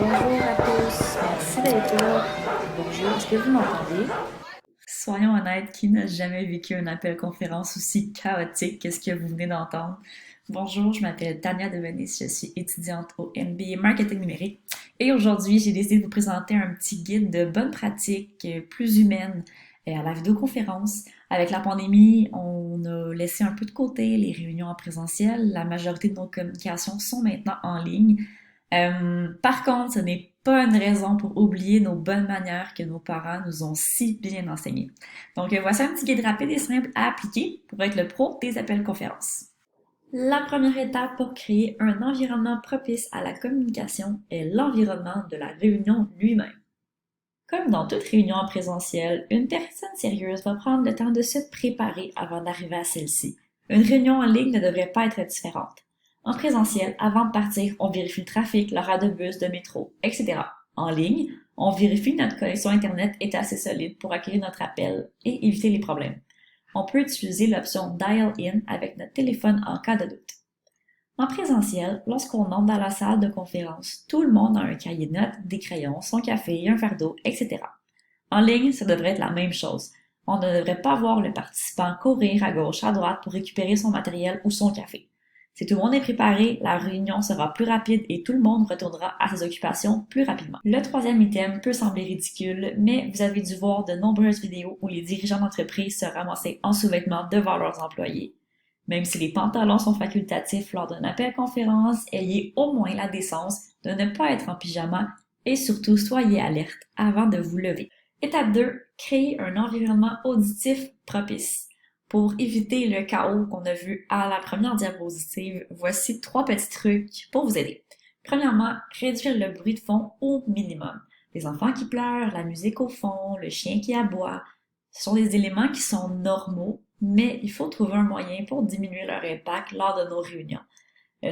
Bonjour à tous, merci d'être là. Bonjour, est-ce que vous m'entendez? Soyons honnêtes, qui n'a jamais vécu un appel conférence aussi chaotique que ce que vous venez d'entendre? Bonjour, je m'appelle Tania Devenisse, je suis étudiante au MBA Marketing numérique et aujourd'hui j'ai décidé de vous présenter un petit guide de bonnes pratiques plus humaines à la vidéoconférence. Avec la pandémie, on a laissé un peu de côté les réunions en présentiel. La majorité de nos communications sont maintenant en ligne. Par contre, ce n'est pas une raison pour oublier nos bonnes manières que nos parents nous ont si bien enseignées. Donc, voici un petit guide rapide et simple à appliquer pour être le pro des appels conférences. La première étape pour créer un environnement propice à la communication est l'environnement de la réunion lui-même. Comme dans toute réunion en présentiel, une personne sérieuse va prendre le temps de se préparer avant d'arriver à celle-ci. Une réunion en ligne ne devrait pas être différente. En présentiel, avant de partir, on vérifie le trafic, l'horaire de bus, de métro, etc. En ligne, on vérifie que notre connexion Internet est assez solide pour accueillir notre appel et éviter les problèmes. On peut utiliser l'option Dial-in avec notre téléphone en cas de doute. En présentiel, lorsqu'on entre dans la salle de conférence, tout le monde a un cahier de notes, des crayons, son café, un verre d'eau, etc. En ligne, ça devrait être la même chose. On ne devrait pas voir le participant courir à gauche, à droite pour récupérer son matériel ou son café. Si tout le monde est préparé, la réunion sera plus rapide et tout le monde retournera à ses occupations plus rapidement. Le troisième item peut sembler ridicule, mais vous avez dû voir de nombreuses vidéos où les dirigeants d'entreprise se ramassaient en sous-vêtements devant leurs employés. Même si les pantalons sont facultatifs lors d'un appel conférence, ayez au moins la décence de ne pas être en pyjama et surtout soyez alerte avant de vous lever. Étape 2. Créer un environnement auditif propice. Pour éviter le chaos qu'on a vu à la première diapositive, voici 3 petits trucs pour vous aider. Premièrement, réduire le bruit de fond au minimum. Les enfants qui pleurent, la musique au fond, le chien qui aboie, ce sont des éléments qui sont normaux, mais il faut trouver un moyen pour diminuer leur impact lors de nos réunions.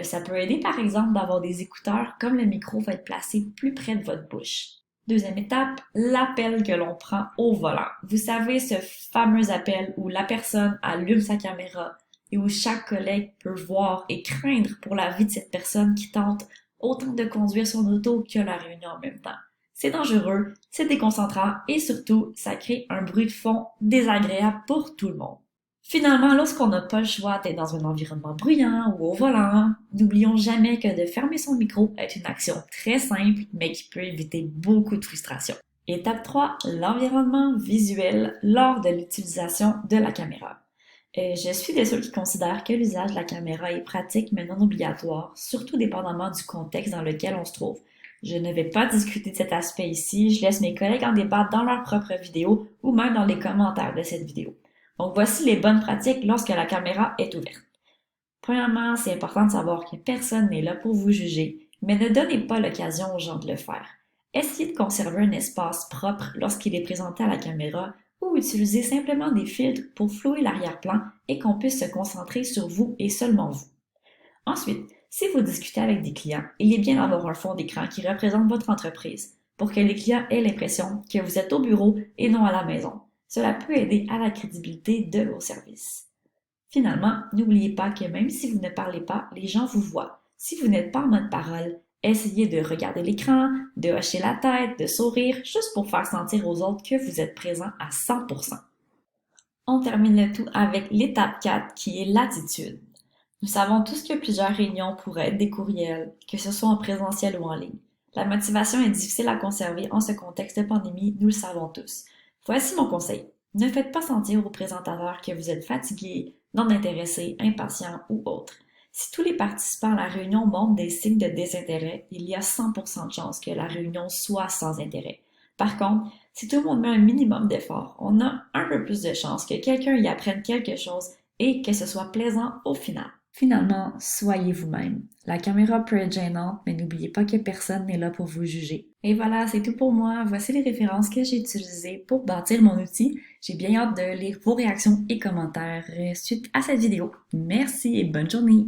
Ça peut aider par exemple d'avoir des écouteurs comme le micro va être placé plus près de votre bouche. Deuxième étape, l'appel que l'on prend au volant. Vous savez, ce fameux appel où la personne allume sa caméra et où chaque collègue peut voir et craindre pour la vie de cette personne qui tente autant de conduire son auto que la réunion en même temps. C'est dangereux, c'est déconcentrant et surtout, ça crée un bruit de fond désagréable pour tout le monde. Finalement, lorsqu'on n'a pas le choix d'être dans un environnement bruyant ou au volant, n'oublions jamais que de fermer son micro est une action très simple, mais qui peut éviter beaucoup de frustration. Étape 3, l'environnement visuel lors de l'utilisation de la caméra. Je suis de ceux qui considèrent que l'usage de la caméra est pratique mais non obligatoire, surtout dépendamment du contexte dans lequel on se trouve. Je ne vais pas discuter de cet aspect ici, je laisse mes collègues en débattre dans leur propre vidéo ou même dans les commentaires de cette vidéo. Donc voici les bonnes pratiques lorsque la caméra est ouverte. Premièrement, c'est important de savoir que personne n'est là pour vous juger, mais ne donnez pas l'occasion aux gens de le faire. Essayez de conserver un espace propre lorsqu'il est présenté à la caméra ou utilisez simplement des filtres pour flouer l'arrière-plan et qu'on puisse se concentrer sur vous et seulement vous. Ensuite, si vous discutez avec des clients, il est bien d'avoir un fond d'écran qui représente votre entreprise pour que les clients aient l'impression que vous êtes au bureau et non à la maison. Cela peut aider à la crédibilité de vos services. Finalement, n'oubliez pas que même si vous ne parlez pas, les gens vous voient. Si vous n'êtes pas en mode parole, essayez de regarder l'écran, de hocher la tête, de sourire, juste pour faire sentir aux autres que vous êtes présent à 100%. On termine le tout avec l'étape 4 qui est l'attitude. Nous savons tous que plusieurs réunions pourraient être des courriels, que ce soit en présentiel ou en ligne. La motivation est difficile à conserver en ce contexte de pandémie, nous le savons tous. Voici mon conseil. Ne faites pas sentir au présentateur que vous êtes fatigué, non intéressé, impatient ou autre. Si tous les participants à la réunion montrent des signes de désintérêt, il y a 100% de chances que la réunion soit sans intérêt. Par contre, si tout le monde met un minimum d'effort, on a un peu plus de chances que quelqu'un y apprenne quelque chose et que ce soit plaisant au final. Finalement, soyez vous-même. La caméra peut être gênante, mais n'oubliez pas que personne n'est là pour vous juger. Et voilà, c'est tout pour moi. Voici les références que j'ai utilisées pour bâtir mon outil. J'ai bien hâte de lire vos réactions et commentaires suite à cette vidéo. Merci et bonne journée!